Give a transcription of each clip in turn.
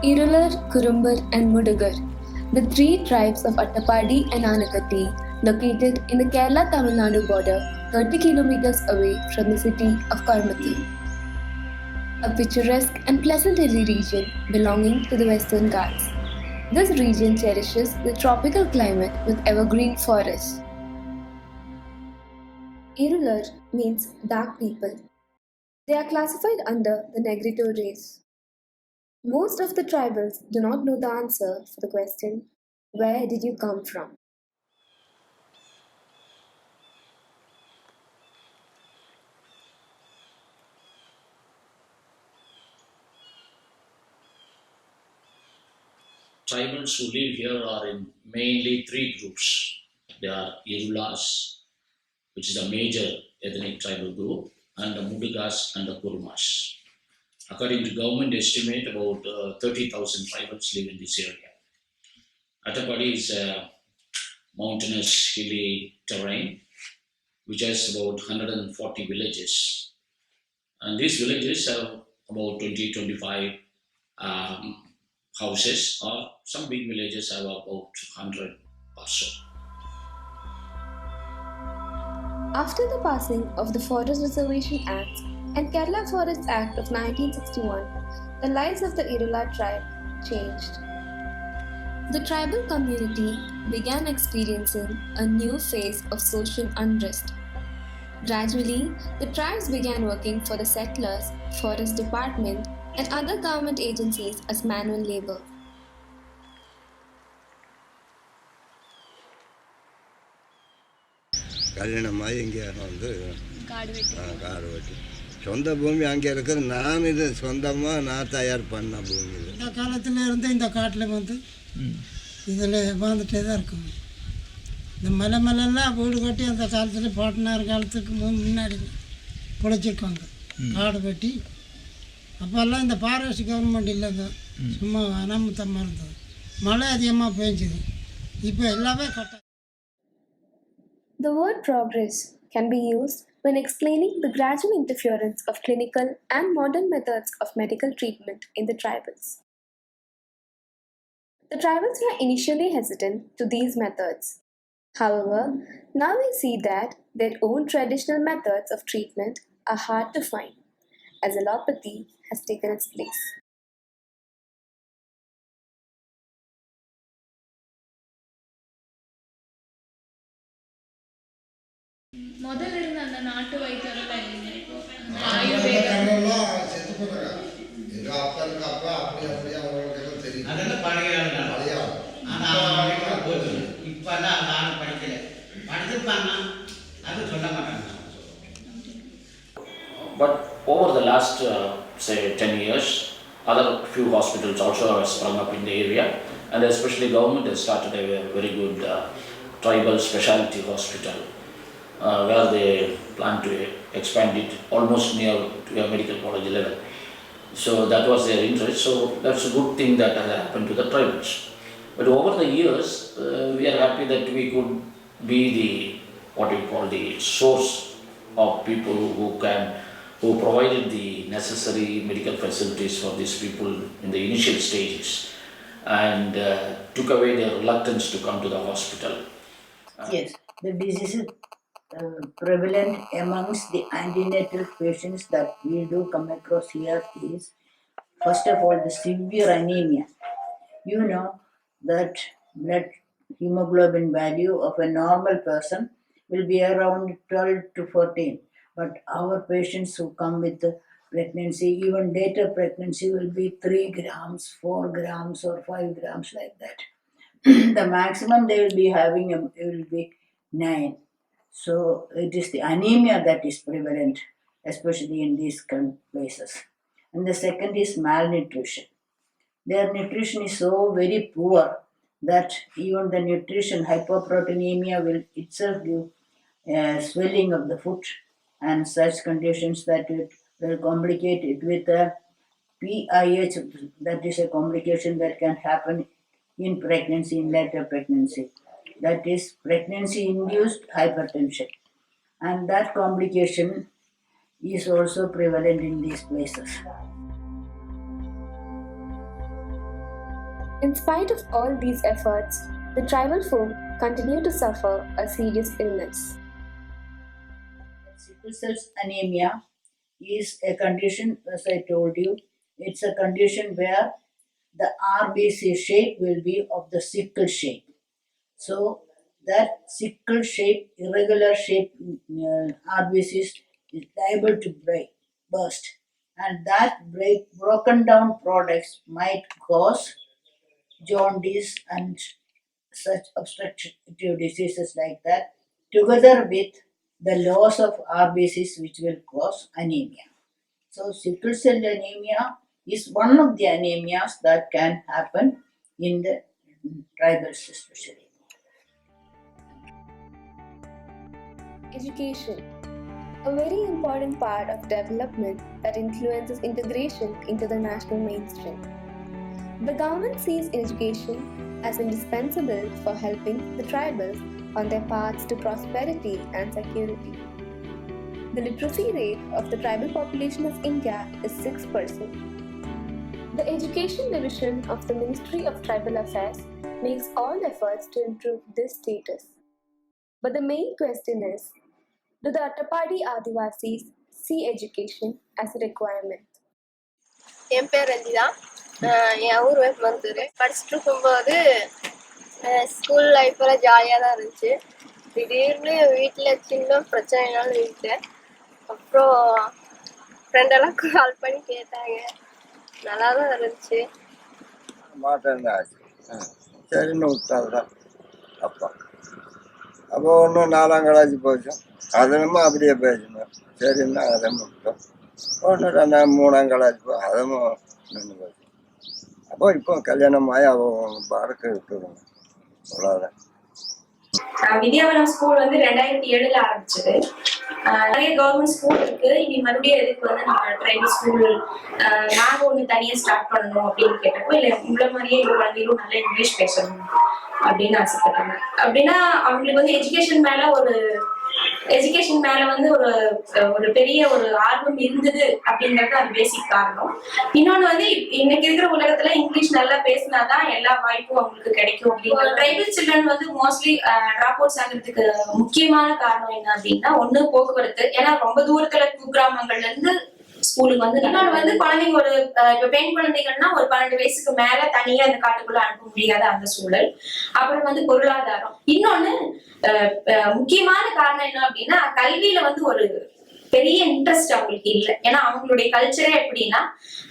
Irular, Kurumbar and Mudugar, the three tribes of Attapadi and Anaikatti, located in the Kerala-Tamil Nadu border 30 kilometers away from the city of Kormati, a picturesque and pleasant hilly region belonging to the Western Ghats. This region cherishes the tropical climate with evergreen forests. Irular means dark people. They are classified under the Negrito race. Most of the tribals do not know the answer for the question, where did you come from? Tribals who live here are in mainly three groups. They are Irulas, which is a major ethnic tribal group, and the Mudugas and the Kurmas. According to government estimate, about 30,000 tribals live in this area. Attapadi is a mountainous, hilly terrain which has about 140 villages. And these villages have about 20 25 um, houses, or some big villages have about 100 or so. After the passing of the Forest Reservation Act and Kerala Forest Act of 1961, the lives of the Irula tribe changed. The tribal community began experiencing a new phase of social unrest. Gradually, the tribes began working for the settlers, forest department, and other government agencies as manual labor. கல்யாணமாகி இங்கே வந்து காடு வெட்டி சொந்த பூமி அங்கே இருக்குது. நான் இது சொந்தமாக நான் தயார் பண்ண பூமி இது. இந்த காலத்தில் இருந்து இந்த காட்டில் வந்து இதில் வாழ்ந்துட்டே தான் இருக்கும். இந்த மலை மலைலாம் வீடு கட்டி அந்த காலத்தில் பாட்டனார் காலத்துக்கு முன்னாடி பிழைச்சிருக்காங்க. காடு வெட்டி அப்போல்லாம் இந்த ஃபாரஸ்ட் கவர்மெண்ட் இல்லைங்க, சும்மா அனாமத்தமாக இருந்தது. மழை அதிகமாக பெஞ்சுது. இப்போ எல்லாமே கட்ட. The word progress can be used when explaining the gradual interference of clinical and modern methods of medical treatment in the tribals. The tribals were initially hesitant to these methods. However, now we see that their own traditional methods of treatment are hard to find, as allopathy has taken its place. முதல்ல இருந்த அந்த நாட்டு வைத்தியரெல்லாம் இல்லைங்க. இப்போ But over the last, say, 10 years, other few hospitals also have sprung up in the area, and especially government has started a very good tribal specialty hospital, where they plan to expand it almost near to a medical college level. So that was their interest. So that's a good thing that has happened to the tribals. But over the years, we are happy that we could be the what we call the source of people who provided the necessary medical facilities for these people in the initial stages, and took away their reluctance to come to the hospital. Yes, the disease is prevalent amongst the antenatal patients that we do come across here is, first of all, the severe anemia. You know that blood hemoglobin value of a normal person will be around 12 to 14, but our patients who come with the pregnancy, even later pregnancy, will be 3 grams, 4 grams or 5 grams, like that. The maximum they will be having will be 9. So it is the anemia that is prevalent, especially in these places. And the second is malnutrition. Their nutrition is so very poor that even the nutrition, hypoproteinemia, will itself give swelling of the foot and such conditions that it will complicate it with a PIH. That is a complication that can happen in pregnancy, in later pregnancy. That is pregnancy-induced hypertension. And that complication is also prevalent in these places. In spite of all these efforts, the tribal folk continue to suffer a serious illness. Sickle cell anemia is a condition, as I told you, it's a condition where the RBC shape will be of the sickle shape. So that sickle shape, irregular shape RBCs is liable to burst, and that broken down products might cause jaundice and such obstructive diseases like that, together with the loss of RBCs, which will cause anemia. So, sickle cell anemia is one of the anemias that can happen in the tribals, especially. Education, a very important part of development that influences integration into the national mainstream. The government sees education as indispensable for helping the tribals on their paths to prosperity and security. The literacy rate of the tribal population of India is 6%. The Education Division of the Ministry of Tribal Affairs makes all efforts to improve this status. But the main question is, do the Attapadi Adivasis see education as a requirement? என் பேர் ரஞ்சிதா. என் ஊர் வேப்பமருத்தூர். படிச்சுட்டு இருக்கும்போது school லைஃப்பில் ஜாலியாக தான் இருந்துச்சு. திடீர்னு வீட்டில் சின்ன பிரச்சனைனாலும் விட்டேன். அப்புறம் ஃப்ரெண்டெல்லாம் கால் பண்ணி கேட்டாங்க, நல்லா தான் இருந்துச்சு. மாட்டம் தான் ஆச்சு. சரின்னு விட்டாதான் அப்போ ஒன்றும் 4ஆம் கிளாஸ் போச்சு. அதனமா அப்படியே பேசணும். சரின்னா அதை விட்டோம். ஒன்று 2ஆம் 3ஆம் கிளாஸ் அதுவும் நின்று போச்சு. அப்போ இப்போ கல்யாணம் ஆகி அவங்க பாடக்கு விட்டுருங்க. அவ்வளோதான். வித்யாவனம் ஸ்கூல் வந்து 2007 ஆரம்பிச்சது. நிறைய கவர்மெண்ட் ஸ்கூல் இருக்கு. இனி மறுபடியும் எதுக்கு வந்து நம்ம ட்ரைபல் ஸ்கூல் நாங்க ஒண்ணு தனியா ஸ்டார்ட் பண்ணணும் அப்படின்னு கேட்டப்போ, இல்ல உங்களை மாதிரியே எங்க குழந்தைகளும் நல்லா இங்கிலீஷ் பேசணும் அப்படின்னு ஆசைப்பட்டாங்க. அப்படின்னா அவங்களுக்கு வந்து எஜுகேஷன் மேல வந்து ஒரு பெரிய ஒரு ஆர்வம் இருந்தது அப்படிங்கறது அது பேசிக் காரணம். இன்னொன்னு வந்து இன்னைக்கு இருக்கிற உலகத்துல இங்கிலீஷ் நல்லா பேசினாதான் எல்லா வாய்ப்பும் அவங்களுக்கு கிடைக்கும் அப்படிங்கிற. ட்ரைபல் சில்ட்ரன் வந்து மோஸ்ட்லி டிராப் அவுட்ஸ் ஆகிறதுக்கு முக்கியமான காரணம் என்ன அப்படின்னா, ஒண்ணு போக்குவரத்து. ஏன்னா ரொம்ப தூரத்துல குக்கிராமங்கள்ல இருந்து ஸ்கூலுக்கு வந்து, இன்னொன்று வந்து குழந்தைங்க ஒரு இப்ப பெண் குழந்தைகள்னா ஒரு 12 வயசுக்கு மேல தனியா அந்த காட்டுக்குள்ள அனுப்ப முடியாத அந்த சூழல். அப்புறம் வந்து பொருளாதாரம். இன்னொன்னு முக்கியமான காரணம் என்ன அப்படின்னா, கல்வியில வந்து ஒரு பெரிய இன்ட்ரெஸ்ட் அவங்களுக்கு இல்லை. ஏன்னா அவங்களுடைய கல்ச்சரே எப்படின்னா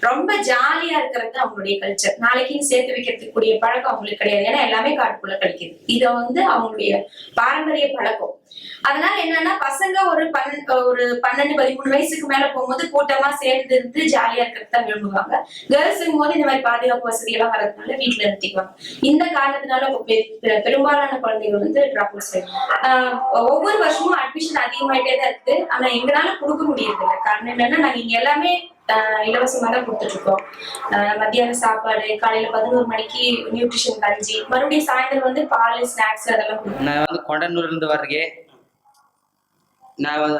ரொம்ப ஜாலியா இருக்கிறது அவங்களுடைய கல்ச்சர். நாளைக்கு சேர்த்து வைக்கிறதுக்கு கூடிய பழக்கம் அவங்களுக்கு கிடையாது. ஏன்னா எல்லாமே காட்டுக்குள்ள கிடைக்குது. இத வந்து அவங்களுடைய பாரம்பரிய பழக்கம். அதனால என்னன்னா, பசங்க ஒரு 12-13 வயசுக்கு மேல போகும்போது கூட்டமா சேர்ந்து இருந்து ஜாலியா இருக்கிறது தான் விரும்புவாங்க. கேர்ள்ஸுங்கும் போது இந்த மாதிரி பாதுகாப்பு வசதி எல்லாம் வரதுனால வீட்டுல நிறுத்திக்குவாங்க. இந்த காரணத்தினால பெரும்பாலான குழந்தைகள் வந்து டிராப் அவுட்ஸ். ஒவ்வொரு வருஷமும் அட்மிஷன் அதிகமாயிட்டே தான் இருக்கு. ஆனா எங்களால கொடுக்க முடியறது இல்லை. காரணம் என்னன்னா, நாங்க இங்க எல்லாமே இலவசமா தான் கொடுத்துட்டு இருக்கோம். மத்தியான சாப்பாடு, காலையில 11 மணிக்கு நியூட்ரிஷன் கஞ்சி, மறுபடியும் சாயந்தரம் வந்து பால், ஸ்நாக்ஸ் அதெல்லாம். நான் வந்து கொண்டனூர்ல இருந்து வர்றேன். நான் வந்து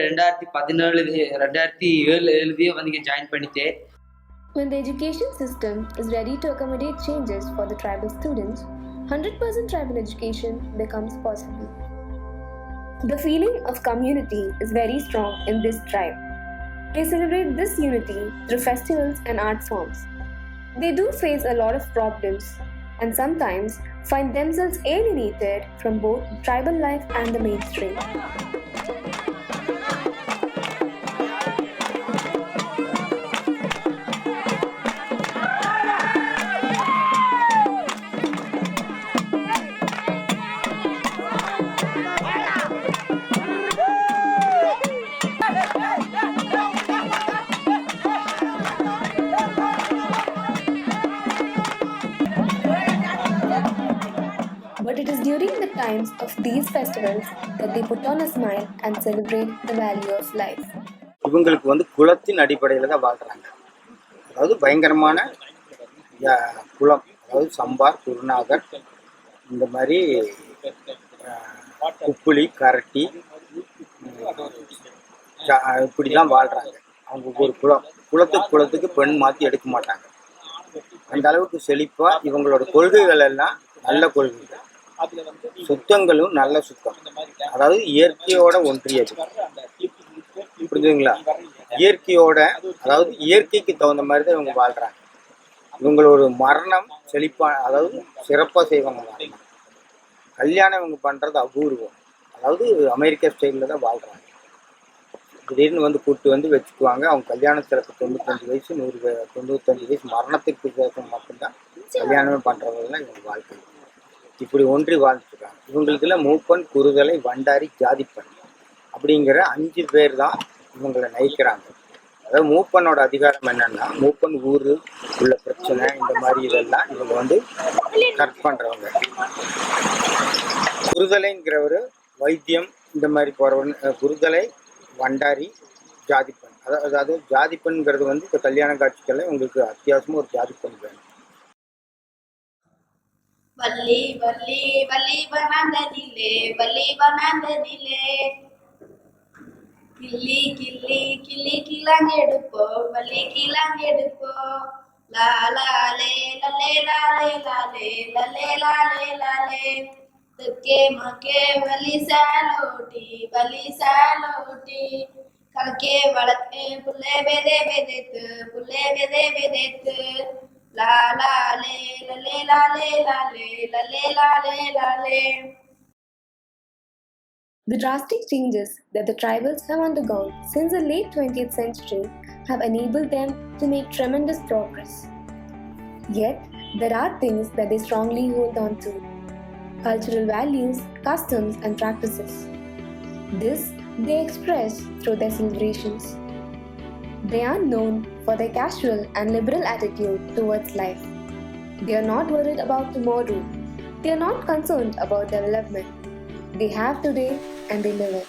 2017 வந்து இங்க ஜாயின் பண்ணிட்டேன். When the education system is ready to accommodate changes for the tribal students, 100% tribal education becomes possible. The feeling of community is very strong in this tribe. They celebrate this unity through festivals and art forms. They do face a lot of problems and sometimes find themselves alienated from both tribal life and the mainstream. But it is during the times of these festivals that they put on a smile and celebrate the value of life. இவங்களுக்கு வந்து குலத்தின் அடிப்படையில் தான் வாழ்கிறாங்க. அதாவது பயங்கரமான குலம், அதாவது சம்பார், குருநாகர், இந்த மாதிரி குப்புளி, கரட்டி, இப்படிலாம் வாழ்கிறாங்க. அவங்க ஒரு குலத்துக்கு பெண் மாற்றி எடுக்க மாட்டாங்க. அந்த அளவுக்கு செழிப்பா இவங்களோட கொள்கைகள் எல்லாம் நல்ல கொள்கைகள், சுத்தங்களும் நல்ல சுத்தம், அதாவது இயற்கையோட ஒன்றியது. புரிஞ்சுங்களா? இயற்கையோட, அதாவது இயற்கைக்கு தகுந்த மாதிரி தான் இவங்க வாழ்றாங்க. இவங்களோட மரணம் செழிப்பா, அதாவது சிறப்பாக செய்வாங்க மரணம். கல்யாணம் இவங்க பண்றது அபூர்வம், அதாவது அமெரிக்கா ஸ்டைலில் தான் வாழ்றாங்க. திடீர்னு வந்து கூப்பிட்டு வந்து வச்சுக்குவாங்க. அவங்க கல்யாணத்திற்கு 95 வயசு 95 வயசு மரணத்துக்கு வித்தியாசம் மட்டும்தான் கல்யாணமே பண்ணுறவங்கலாம் இவங்க வாழ்க்கை. இப்படி ஒன்றி வாழ்ந்துட்டுருக்காங்க. இவங்களுக்குலாம் மூப்பன், குருதலை, வண்டாரி, ஜாதிப்பன் அப்படிங்கிற 5 பேர் தான் இவங்களை நயிக்கிறாங்க. அதாவது மூப்பனோட அதிகாரம் என்னன்னா, மூப்பன் ஊர் உள்ள பிரச்சனை இந்த மாதிரி இதெல்லாம் இவங்க வந்து கட் பண்ணுறவங்க. குருதலைங்கிறவர் வைத்தியம் இந்த மாதிரி போகிறவங்க. குருதலை, வண்டாரி, ஜாதிப்பெண். அதாவது ஜாதிப்பெண்ங்கிறது வந்து இந்த கல்யாண காட்சிக்கெல்லாம் உங்களுக்கு அத்தியாவசியமாக ஒரு ஜாதிப்பெண் வேணும். வள்ளி வள்ளி வள்ளி வனாந்தனிலே, வள்ளி வனாந்தனிலே, கிள்ளி கிள்ளி கிள்ளி கிளாங்கெடுப்போ, வள்ளி கிளாங்கெடுப்போ, லாலே லலே லாலே லாலே லலே லாலே லாலே, தக்கே மக்கே வலி சாலோட்டி, வலி சாலோட்டி, கலக்கே வளர்த்தே புல்லே வெதே வெதேத்து, புல்லே வெதே வெதேத்து, லாலே லலே லாலே லாலே லலே லாலே லாலே. The drastic changes that the tribals have undergone since the late 20th century have enabled them to make tremendous progress. Yet, there are things that they strongly hold on to: cultural values, customs, and practices. This they express through their celebrations. They are known for their casual and liberal attitude towards life. They are not worried about tomorrow. They are not concerned about development. They have today and they live it.